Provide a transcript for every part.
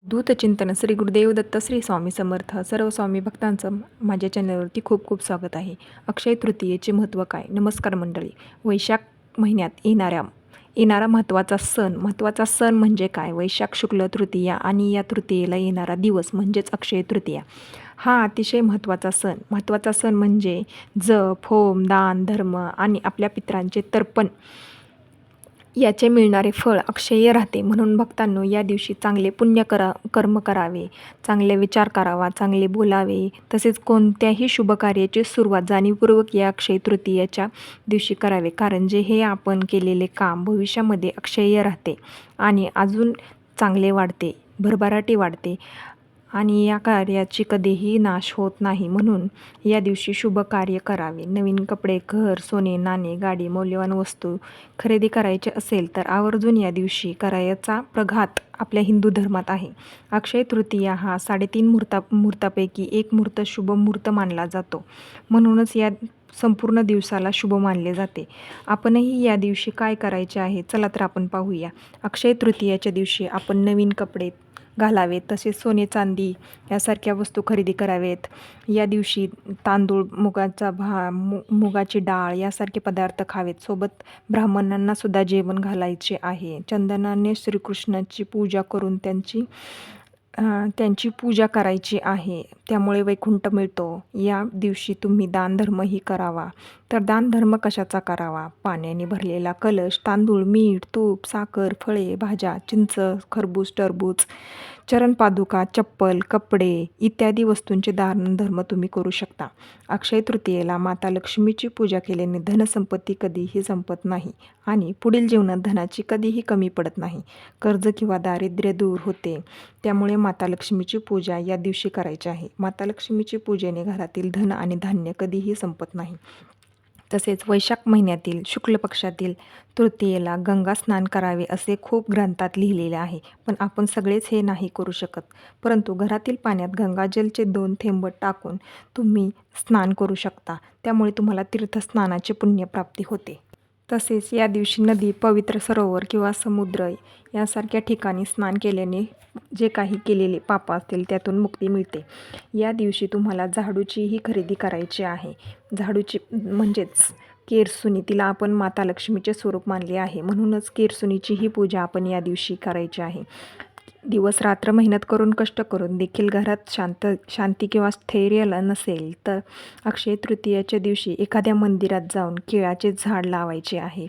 दूतचिंतन श्री गुरुदेव दत्त श्री स्वामी समर्थ. सर्व स्वामी भक्तांचं माझ्या चॅनलवरती खूप खूप स्वागत आहे. अक्षय तृतीयेचे महत्त्व काय? नमस्कार मंडळी. वैशाख महिन्यात येणारा महत्त्वाचा सण म्हणजे काय? वैशाख शुक्ल तृतीया आणि या तृतीयेला येणारा दिवस म्हणजेच अक्षय तृतीया. हा अतिशय महत्त्वाचा सण म्हणजे जप, होम, दान, धर्म आणि आपल्या पितरांचे तर्पण याचे मिळणारे फळ अक्षय्य राहते. म्हणून भक्तांनो, या दिवशी चांगले कर्म करावे, चांगले विचार करावा, चांगले बोलावे, तसेच कोणत्याही शुभ कार्याची सुरुवात जाणीवपूर्वक या अक्षय तृतीयेच्या दिवशी करावे. कारण जे हे आपण केलेले काम भविष्यामध्ये अक्षय्य राहते आणि अजून चांगले वाढते, भरभराटी वाढते आणि या कार्याची कधीही नाश होत नाही. म्हणून या दिवशी शुभ कार्य करावे. नवीन कपडे, घर, सोने, नाणे, गाडी, मौल्यवान वस्तू खरेदी करायचे असेल तर आवर्जून या दिवशी करायचा प्रघात आपल्या हिंदू धर्मात आहे. अक्षय तृतीया हा 3.5 मुहूर्तापैकी एक मुहूर्त शुभ मुहूर्त मानला जातो. म्हणूनच या संपूर्ण दिवसाला शुभ मानले जाते. आपणही या दिवशी काय करायचे आहे? चला तर आपण पाहूया. अक्षय तृतीयाच्या दिवशी आपण नवीन कपडे घालावेत, तसेच सोने, चांदी यासारख्या वस्तू खरेदी करावेत. या दिवशी तांदूळ, मुगाची डाळ यासारखे पदार्थ खावेत. सोबत ब्राह्मणांना सुद्धा जेवण घालायचे आहे. चंदनाने श्रीकृष्णाची पूजा करून त्यांची पूजा करायची आहे. त्यामुळे वैकुंठ मिळतो. या दिवशी तुम्ही दानधर्मही करावा. तर दानधर्म कशाचा करावा? पाण्याने भरलेला कलश, तांदूळ, मीठ, तूप, साखर, फळे, भाज्या, चिंच, खरबूज, टरबूज, चरणपादुका, चप्पल, कपडे इत्यादी वस्तूंचे दानधर्म तुम्ही करू शकता. अक्षय तृतीयेला माता लक्ष्मीची पूजा केल्याने धनसंपत्ती कधीही संपत नाही आणि पुढील जीवनात धनाची कधीही कमी पडत नाही. कर्ज किंवा दारिद्र्य दूर होते. त्यामुळे माता लक्ष्मीची पूजा या दिवशी करायची आहे. माता लक्ष्मीची पूजेने घरातील धन आणि धान्य कधीही संपत नाही. तसेच वैशाख महिन्यातील शुक्ल पक्षातील तृतीयेला गंगा स्नान करावे असे खूप ग्रंथात लिहिलेले आहे. पण आपण सगळेच हे नाही करू शकत. परंतु घरातील पाण्यात गंगाजलचे 2 थेंब टाकून तुम्ही स्नान करू शकता. त्यामुळे तुम्हाला तीर्थस्नानाची पुण्यप्राप्ती होते. तसेच या दिवशी नदी, पवित्र सरोवर किंवा समुद्र यासारख्या ठिकाणी स्नान केल्याने जे काही केलेले पाप असतील त्यातून मुक्ती मिळते. या दिवशी तुम्हाला झाडूचीही खरेदी करायची आहे. झाडूची म्हणजेच केरसुणी, तिला आपण माता लक्ष्मीचे स्वरूप मानले आहे. म्हणूनच केरसुणीचीही पूजा आपण या दिवशी करायची आहे. दिवस रात्र मेहनत करून, कष्ट करून देखील घरात शांती किंवा स्थैर्य नसेल तर अक्षय तृतीयेच्या दिवशी एखाद्या मंदिरात जाऊन केळाचे झाड लावायचे आहे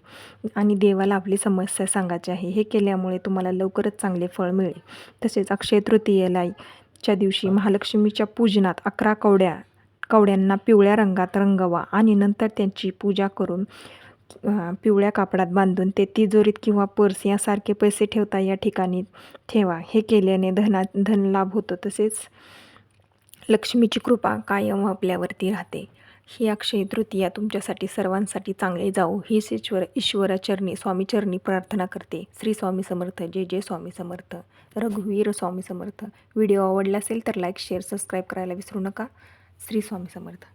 आणि देवाला आपली समस्या सांगायची आहे. हे केल्यामुळे तुम्हाला लवकरच चांगले फळ मिळेल. तसेच अक्षय तृतीयेच्या दिवशी महालक्ष्मीच्या पूजनात 11 कवड्यांना पिवळ्या रंगात रंगवा आणि नंतर त्यांची पूजा करून पिवळ्या कापडात बांधून ते तिजोरीत किंवा पर्स यासारखे पैसे ठेवता या ठिकाणी ठेवा. हे केल्याने धनलाभ होतो. तसेच लक्ष्मीची कृपा कायम आपल्यावरती राहते. ही अक्षय तृतीया तुमच्यासाठी सर्वांसाठी चांगली जाऊ हीच ईश्वराचरणी स्वामीचरणी प्रार्थना करते. श्री स्वामी समर्थ. जय जय स्वामी समर्थ. रघुवीर स्वामी समर्थ. व्हिडिओ आवडला असेल तर लाईक, शेअर, सबस्क्राईब करायला विसरू नका. श्री स्वामी समर्थ.